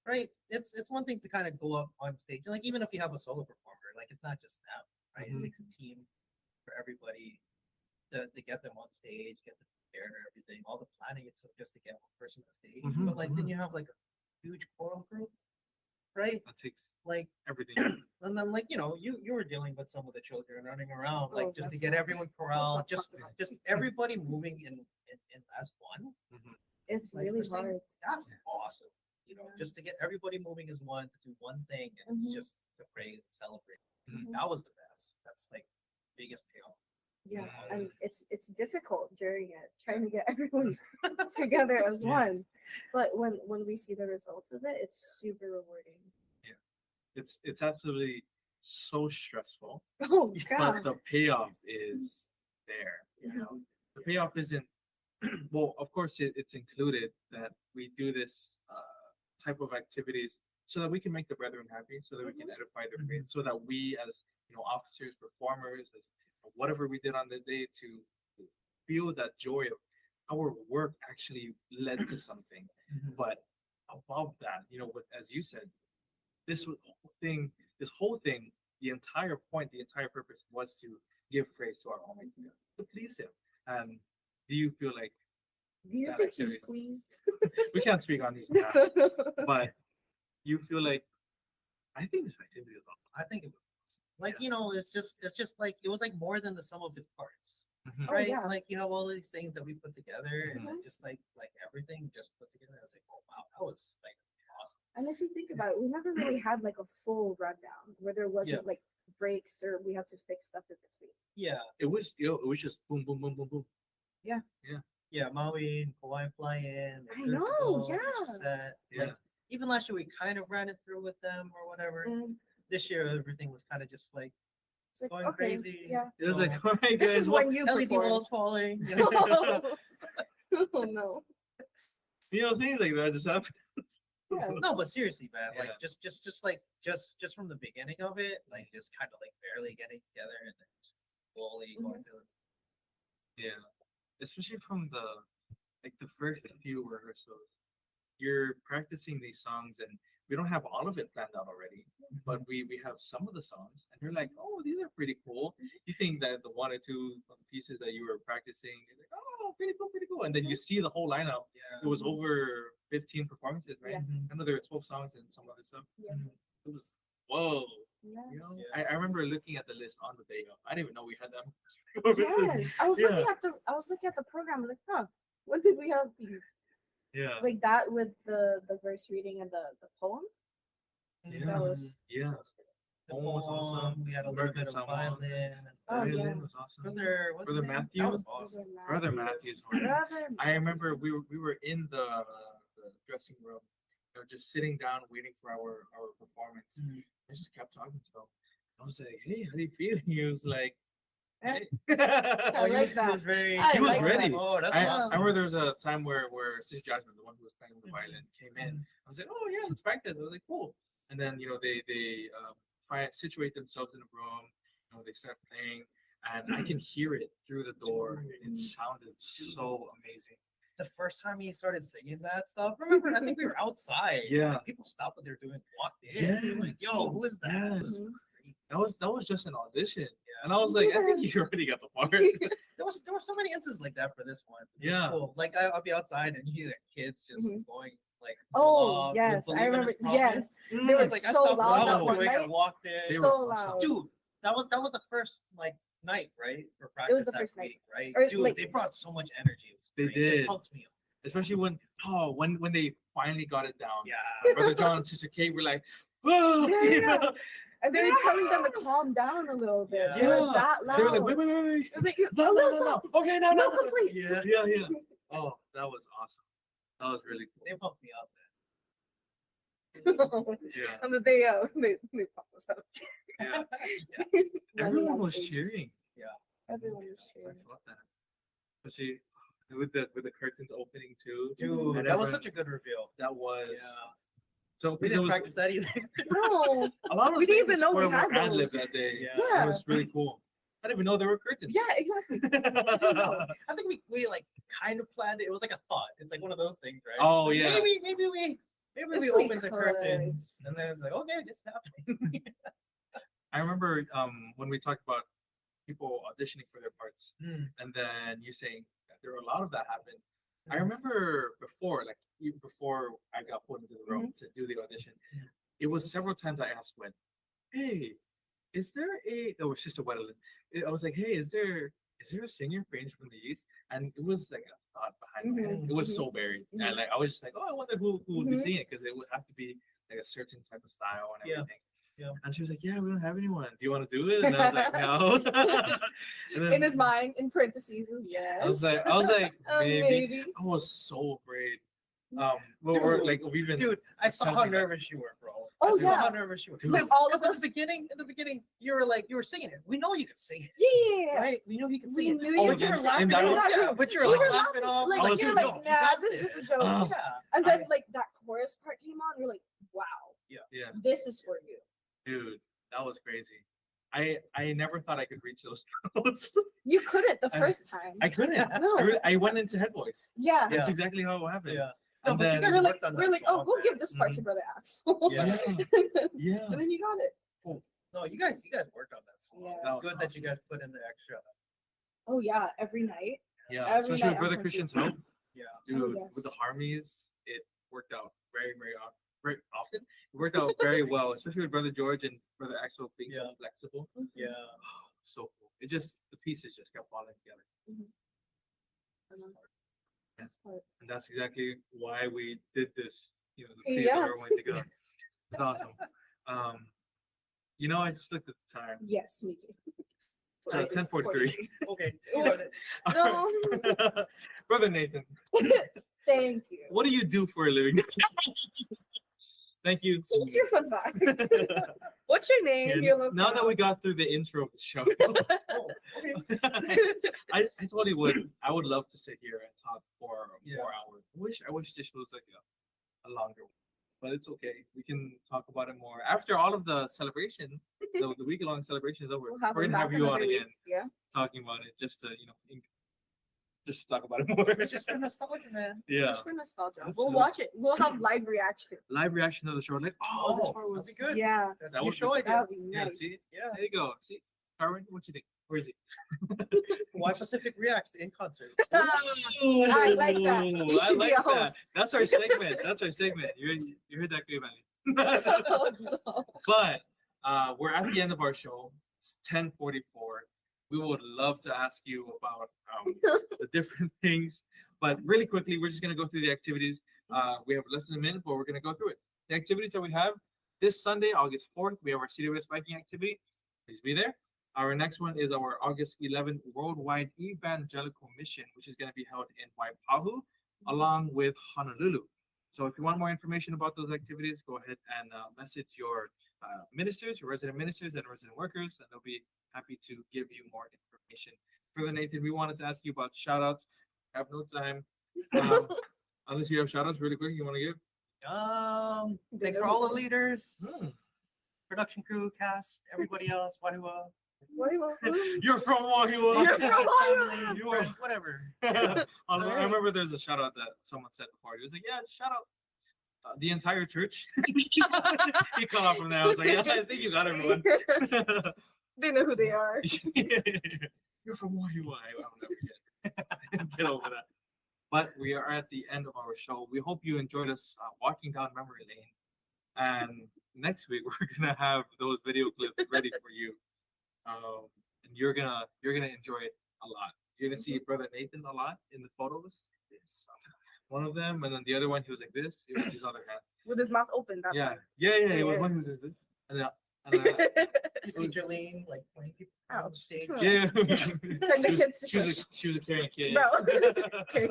right? It's one thing to kind of go up on stage, like even if you have a solo performer, like it's not just them, right? Mhm. It takes a team for everybody to get them on stage, get them prepared, or everything, all the planning it took just to get one person on stage. Mhm, But like then mhm. you have like a huge choral group, right? That takes Like everything. and then like you were dealing with some of the children running around, like Oh, just to that's get not- everyone let's corralled, not just talk about just everybody moving in as one. Mhm. It's Like really we're saying, hard. that's awesome. Yeah. Just to get everybody moving as one to do one thing, and it's Mhm. just to praise and celebrate. Mhm. That was the best. That's like biggest payoff. Yeah, Mm. and it's difficult during it, trying to get everyone together as Yeah. one. But when we see the results of it, it's super rewarding. It's absolutely so stressful, Oh but God. the payoff is there. Mhm. The payoff isn't. Well, of course, it's included that we do this type of activities so that we can make the brethren happy, so that we can edify their faith, so that we, as officers, performers, as whatever we did on the day, to feel that joy of our work actually led to something. But above that, as you said, this whole thing, the entire point, the entire purpose was to give praise to our Almighty God, to please Him. And do you feel like Do you that think he's activity- pleased? we can't speak on these behalf, but you feel like I think this activity is awesome. I think it was like Yeah. it's just like it was like more than the sum of its parts, Oh, right? yeah. Like you have all these things that we put together, and then Mhm. just like everything just put together. I was like, oh wow, that was like awesome. And if you think about it, we never really had like a full rundown where there wasn't like breaks or we have to fix stuff in between. Yeah, It was just boom, boom, boom, boom, boom. yeah. Maui and Kauai fly in. I know, yeah. Set. Yeah. Like even last year we kind of ran it through with them or whatever. Mm, This year everything was kind of just like it's like, going okay, crazy. yeah. It was like, all right, This guys, is well, when you LED perform. walls falling. Oh no. things like that just happen. Yeah. No, but seriously, man, like Yeah. just from the beginning of it, like just kind of like barely getting together and then just slowly going through it. Yeah, especially from the first few rehearsals, you're practicing these songs, and we don't have all of it planned out already, but we have some of the songs, and you're like, oh, these are pretty cool. You think that the one or two pieces that you were practicing, you're like, oh, pretty cool, and then you see the whole lineup. Yeah. It was over 15 performances, right? Yeah. I know there were 12 songs and some other stuff. Yeah. It was whoa. Yeah. Yeah. I remember looking at the list on the day of. I didn't even know we had that. Yes. I was looking at the program, like, huh, when did we have these? Yeah. Like that with the verse reading and the poem. Yeah. That was Yeah. The Poem was poem, awesome. we had a little American bit of Samoa. violin. Oh, Violin yeah. was awesome. What's Brother his name? Matthew? That was awesome. Brother Matthews. was- Brother I remember we were in the dressing room, just sitting down waiting for our performance. Mhm. I just kept talking to him. I was like, "Hey, how do you feel?" He was like, Eh? "Hey." I he like was, that. he was very. I He was like ready. that. Oh, that's I awesome. remember there was a time where Sis Jasmine, the one who was playing the Mhm. violin, came in. I was like, "Oh yeah, let's practice." I was like, "Cool." And then they situate themselves in a room. They start playing, and I can hear it through the door. It sounded so amazing. The first time he started singing that stuff, remember? I think we were outside. Yeah. Like, people stopped what they're doing, walked in. They were like, Yes. yo, who is that? It was Mhm. crazy. That was just an audition, and I was like, I think you already got the part. There were so many instances like that for this one. It was Yeah. cool. Like I'll be outside and you hear kids just Mhm. going like. Oh along, yes, Believe I in His remember. Promise. Yes, Mm. they I were was like, I so stopped what loud I that was one doing night. and walked in. They So were awesome. loud. Dude, that was the first like night, right? For practice was the that first night. week, right? Or, Dude, like- they brought so much energy. It was They great. did. It pumped me up. Especially when they finally got it down. Yeah. Brother John and Sister Kate were like, "Whoa!" Yeah. And they're telling them to calm down a little bit. Yeah. They were that loud. They were like, wait. It was like, No. Okay, no. no complaints. Yeah. Oh, that was awesome. That was really cool. They pumped me up. Yeah. On the day of, they popped us up. Yeah. Running Everyone on was stage. cheering. Everyone was I cheering. felt that. Especially with the curtains opening too. Dude, And that was everyone- such a good reveal. That was Yeah. so We because it didn't was practice that either. No. a lot of We didn't things even know we were had ad-lib those. that day. Yeah. It was really cool. I didn't even know there were curtains. Yeah, exactly. I think we like kind of planned it. It was like a thought. It's like one of those things, right? Oh, It's like, yeah. Maybe we If open we the could. curtains, and then it's like, okay, it's happening. I remember when we talked about people auditioning for their parts, Hmm. and then you saying that there were a lot of that happened. I remember before, like even before I got put into the room to do the audition, it was several times I asked Gwen, "Hey, is there a?" Oh, Sister Wedelin. I was like, "Hey, is there a singer for Angel from the East?" And it was like a thought behind my head. It was so buried, and like I was just like, "Oh, I wonder who would be singing it because it would have to be like a certain type of style and Yeah. everything." Yeah. And she was like, "Yeah, we don't have anyone. Do you want to do it?" And I was like, "No." And then In his mind, in parentheses, yes. I was like, maybe. Maybe. I was so afraid. Dude, Like we've been. Dude, I saw how something like- nervous you were, bro. Oh, I saw yeah. how nervous you were. Dude. Like all of Because us. in the beginning, you were singing it. We know you could sing it, Yeah. right? We know you can We sing it. knew you But you could were sing laughing it. In it that off. room. Yeah, but you were We like were laughing off. Like, I was you're like, like, "No, you nah, got this is just a this." joke. Oh. Yeah. And then like that chorus part came on, we're like, wow, Yeah, this is for you. dude, that was crazy. I never thought I could reach those notes. You couldn't the I- first time. I couldn't. No. I went into head voice. Yeah. Yeah. That's exactly how it happened. Yeah. No, And but you then- guys We're like, worked on that oh, song, we'll man. give this part to Mhm. Brother Axel. Yeah. Yeah. And then you got it. No, you guys worked on that song. Yeah. It's That was good that you awesome. guys put in the extra. Oh yeah, every night. Yeah. Every Especially night with Brother I'm Christian's confused. help. Yeah. Dude, yes. with the harmonies, it worked out very often. It worked out very well, especially with Brother George and Brother Axel being so Yeah. flexible. Yeah. So cool. The pieces just kept falling together. Yes. And that's exactly why we did this. The three of Yeah. us are going together. It's awesome. I just looked at the time. Yes, me too. So Right, 10:43. Okay. Oh, You got it. No. Brother Nathan, Thank you. what do you do for a living? Thank you. So what's your fun fact? What's your name? And Your now that we locale? got through the intro of the show, Oh, okay. I totally would. I would love to sit here and talk for Yeah. 4 hours. I wish this was like a longer one, but it's okay. We can talk about it more after all of the celebration. The week-long celebration is over. We'll have We're him gonna back have you on another week. again, Yeah. talking about it, just to just to talk about it more. Just for nostalgia, man. Yeah. Just for nostalgia. We'll Absolutely. watch it. We'll have live reaction. Live reaction to the show, like, oh, this part was that'd be good. Yeah. That's That a new would be show good. idea. That'd be Yeah, nice. see, Yeah. there you go. See, Carmen, what you think? Where is he? Why Pacific reacts in concert? I like that. You I should be like a that. host. That's our segment. That's our segment. You heard that, good man. Oh, no. But we're at the end of our show. It's 10:44. We would love to ask you about the different things, but really quickly, we're just gonna go through the activities. We have less than a minute, but we're gonna go through it. The activities that we have this Sunday, August 4th, we have our CWS biking activity. Please be there. Our next one is our August 11th Worldwide Evangelical Mission, which is going to be held in Waipahu, along with Honolulu. So if you want more information about those activities, go ahead and message your ministers, your resident ministers, and resident workers, and they'll be happy to give you more information. Further, Nathan, we wanted to ask you about shout outs. Have no time. Unless you have shout outs really quick, you want to give? Thanks for all the leaders, Hmm. production crew, cast, everybody else, Wahua. You're from Wahiwa. You're from Wahua. Family, You are- friends, whatever. I Alright. remember there's a shout out that someone said before. He was like, "Yeah, shout out the entire church." He cut off from there. I was like, "Yeah, I think you got everyone." They know who they are. You're from Wahiwa. I'll never get over that. But we are at the end of our show. We hope you enjoyed us walking down memory lane. And next week we're gonna have those video clips ready for you, and you're gonna enjoy it a lot. You're gonna see Brother Nathan a lot in the photos. This one of them, and then the other one he was like this. It was his other hand. With his mouth open. That Yeah, time. yeah. It was Yeah. one who was like this, and then And, You see Jolene like playing people on stage. yeah. Turn the kids to shush. She was a caring kid. Bro. Carry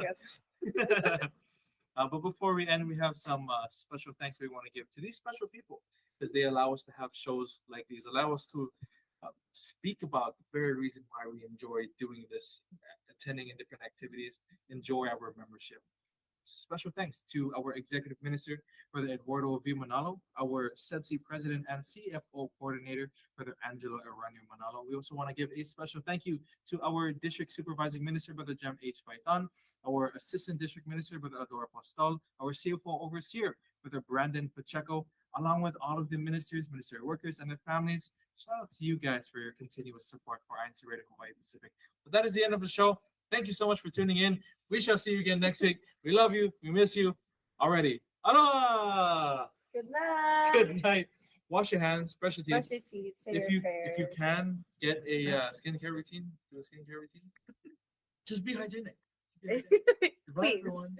on. But before we end, we have some special thanks we want to give to these special people because they allow us to have shows like these, allow us to speak about the very reason why we enjoy doing this, attending in different activities, enjoy our membership. Special thanks to our Executive Minister, Brother Eduardo V. Manalo, our CEBSI President and CFO Coordinator, Brother Angelo Aranio Manalo. We also want to give a special thank you to our District Supervising Minister, Brother Jem H. Baitan, our Assistant District Minister, Brother Adora Postol, our CFO Overseer, Brother Brandon Pacheco, along with all of the ministers, ministerial workers, and their families. Shout out to you guys for your continuous support for INCRadio Hawaii Pacific. But that is the end of the show. Thank you so much for tuning in. We shall see you again next week. We love you. We miss you already. Aloha! Good night. Good night. Wash your hands, brush your teeth. Brush your teeth. Say If your you prayers. can get a skincare routine, do a skincare routine. Just be hygienic. Goodbye, Please. everyone.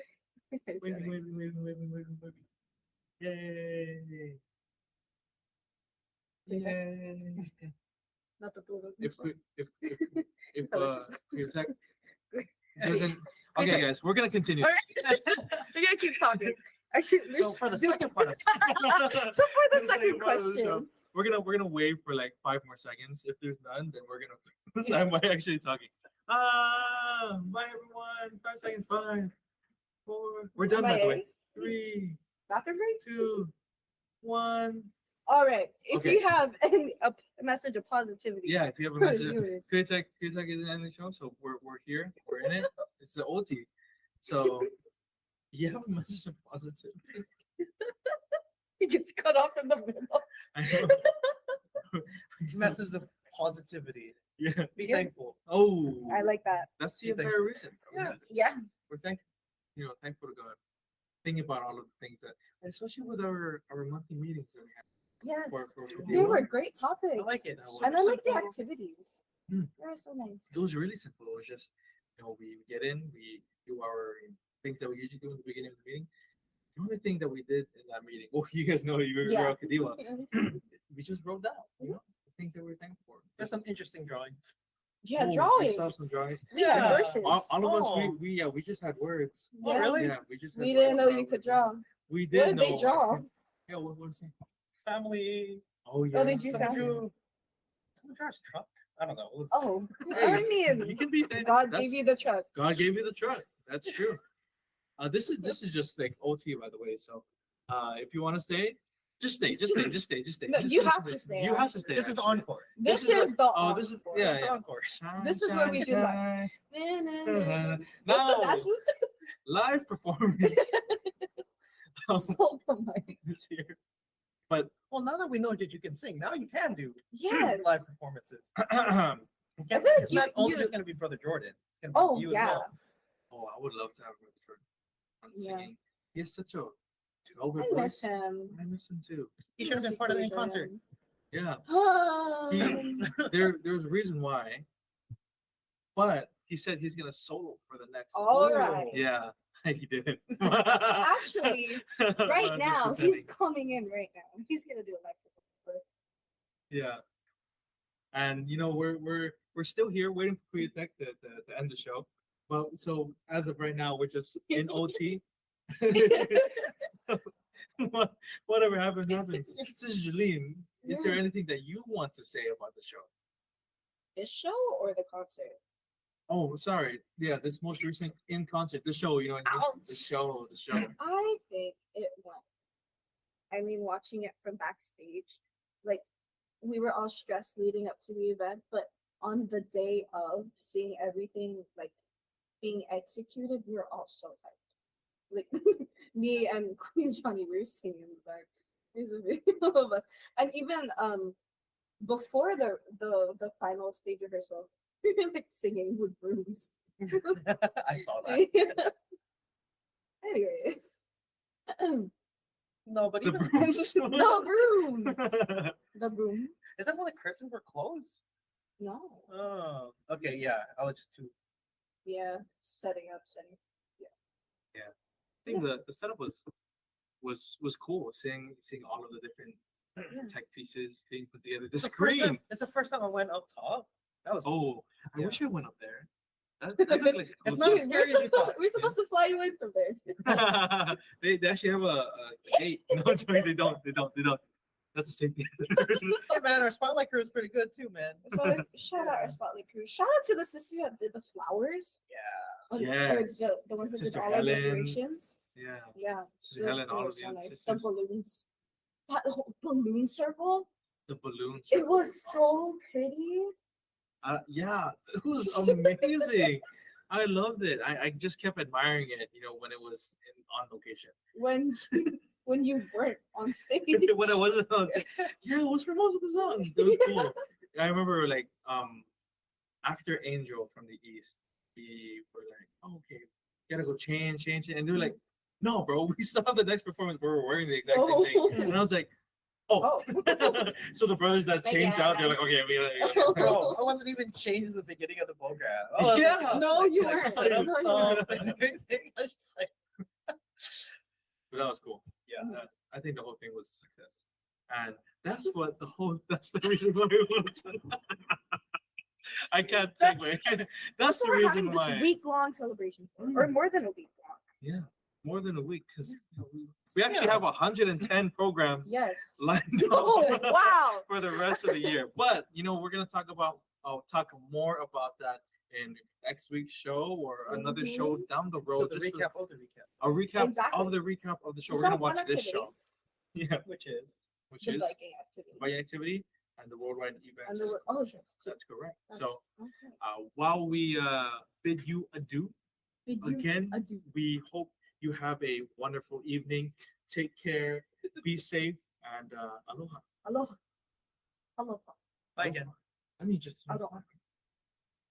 Waving. Yay! Yay! Natutulog na If po. Tech doesn't. Okay, guys, we're gonna continue. All right. We're gonna keep talking. Actually, So for the second part of so for the second part of the show, question. we're gonna wave for like 5 more seconds. If there's none, then we're gonna. I'm actually talking. Bye everyone. 5 seconds. 5, 4. We're done by the way. 3, Bathroom break? 2, 1. All right. If Okay. you have a message of positivity. Yeah, if you have a message, Good. Createch isn't ending show, so we're here. We're in it. It's the OT. So you have a message of positivity. He gets cut off in the middle. I know. message of positivity. Yeah. Be Yeah. thankful. Oh, I like that. that's the You think- entire reason. Yeah. Yeah. We're thankful to God. Thinking about all of the things that, especially with our monthly meetings that we have. Yes. For They were great topics. I like it. And I like the Simple. activities. Hmm. They were so nice. It was really simple. It was just, we get in, we do our things that we usually do in the beginning of the meeting. The only thing that we did in that meeting, you guys know you were Yeah. all Kadiwa. We just wrote down, the things that we're thankful for. There's some interesting drawings. Yeah, We drawings. saw some drawings. Yeah, Yeah. verses. All of us, Oh. we just had words. Oh, Yeah. really? Yeah, we just. Had We didn't words know for you our could words. draw. We What did did know. they draw? Yeah, what was it? Family. Oh yeah. Oh, did you Someone found drew. Someone drew a truck. I don't know. It was, Oh, Hey, I you mean, can be God gave you the truck. God gave you the truck. That's true. This is just like OT, by the way. So, if you want to stay, just stay. No, Just you finish have the to thing. stay, You have to stay. This is the actually. encore. This is is the Oh, this is encore. yeah. It's the yeah. encore. Shine, This is where we do shine, shine. No. No, live performance So polite. this year. But Well, now that we know that you can sing, now you can do Yes. live performances. I feel like It's not you- only you- just going to be Brother Jordan. It's going to be Oh, you yeah. as well. oh, I would love to have Brother Jordan on Yeah. singing. He has such a over I miss voice. him. I miss him too. He should have been part of the concert. Yeah. Jordan. There's a reason why, but he said he's gonna solo for the next. All right. Yeah, he didn't. Actually, I'm right just now, he's pretending. coming in right now. He's gonna do a live performance. Yeah, and we're still here waiting for Kuyatek to end the show. But so as of right now, we're just in OT. Whatever happens, happens. This is Julene. Is there anything that you want to say about the show? This show or the concert? Oh, sorry. Yeah, this most recent in concert, the show. The Ouch. show. I think it went. I mean, watching it from backstage, like we were all stressed leading up to the event, but on the day of seeing everything like being executed, we were all so hyped. Like me and Queen Johnny were singing in the back. There's a video of us, and even before the final stage rehearsal, we were like singing with brooms. I saw that. Anyways. No, but The even brooms. The brooms. The broom? is that when the curtains were closed? No. Oh, okay, yeah. I was just too. Yeah. Setting. I think the setup was cool. Seeing all of the different tech pieces being put together. The It's the first screen. time. It's the first time I went up top. That was. Oh, I Yeah. wish I went up there. That looked like a It's cool not We're as scene. scary as you thought. we're supposed to fly you in from there. They actually have a gate. No, I'm joking, they don't. That's the same thing. Hey man, our spotlight crew is pretty good too, man. Shout out our spotlight crew. Shout out to the sister that did the flowers. Or Yes. the ones that Sister did all our Helen. decorations. Yeah. Yeah. Sister Helen, all They were of so you nice. sisters. The balloons. That whole balloon circle. The balloons. It was so pretty. Yeah, it was amazing. I loved it. I just kept admiring it, when it was on location. When you weren't on stage. When I wasn't on stage. Yeah, it was for most of the songs. It was cool. I remember after Angel from the East, we were like, oh, okay, gotta go change. And they were like, no, bro, we still have the next performance where we're wearing the exact same thing. And I was like, oh. So the brothers that changed out, they're like, okay, we gotta Bro, I wasn't even changed in the beginning of the program. Yeah. No, you weren't. Set up No, you stuff and everything. I was just like, But that was cool. Yeah, I think the whole thing was a success. And that's the reason why we wanted to. I can't segue. That's the we're having reason why. this week-long celebration for, or more than a week long. Yeah, more than a week because we actually have 110 programs Yes. lined Oh, up wow. for the rest of the year. But we're gonna talk more about that in next week's show or another show down the road. so the recap of the recap. A recap Exactly. of the recap of the show. We We're gonna saw watch one this activity. show. Yeah, Which is The is biking activity. by activity and the worldwide event. And yes. That's correct. That's- So okay. while we bid you adieu Did you- again, I do. we hope you have a wonderful evening. Take care, be safe, and aloha. Aloha. Aloha. bye again. I mean, just Aloha.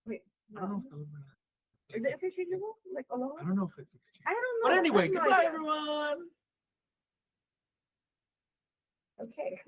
Wait. I don't know. No. If Is it interchangeable? Like aloha? I don't know if it's. I don't know. But anyway, I have no goodbye, idea. everyone. Okay.